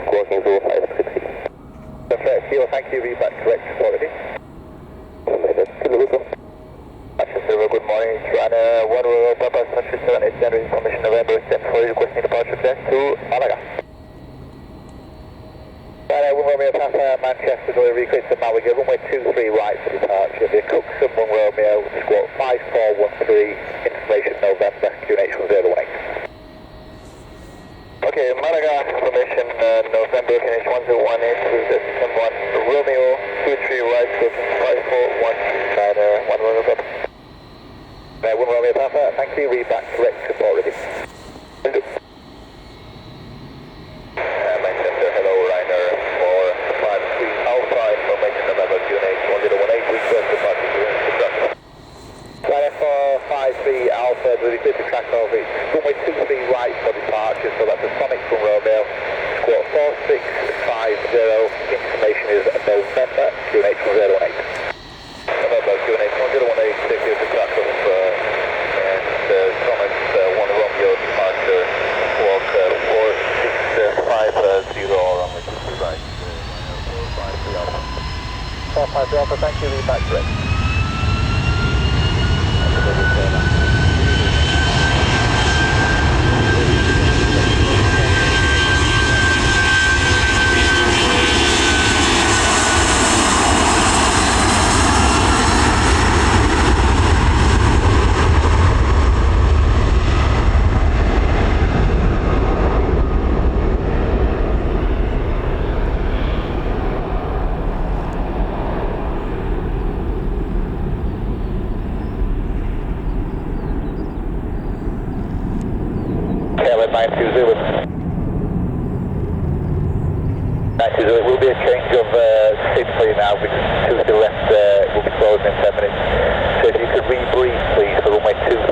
squawking 0560. Perfect, Kilo, thank you, read back correct, quality. Good morning, China 1 Royal Papa, Century 7, it's January information November 10 for requesting departure plan to Malaga. China 1 Romeo Papa, Manchester, delivery request to Malaga, runway 23 right for departure, via Cookson 1 Romeo, squawk 5413, information November, QNH 1018. Okay, Malaga, information November, QNH 1018, with the 1 Romeo, 23 right, squawking 5413, China 1 Romeo Papa. 1 Romeo Papa, thank you, read back correct, report ready. Manchester, hello, Ryder 453 Alpha, information November, QNH 1018, request departure to truck. Ryder 453 Alpha, really good to track over, it's runway 23 right for departure, so that's a Sonic from Romeo, squawk 4650, information is November, QNH 1018. November, QNH 1018, take you to track of Thomas 1 Romeo departure, walk 4650 runway 23 right, 453 Alpha. 453 Alpha, thank you, read back correct. Canon 920. 920, it will be a change of seat for you now, which is to the left, will be closed in 10 minutes. So if you could rebrief please for runway 23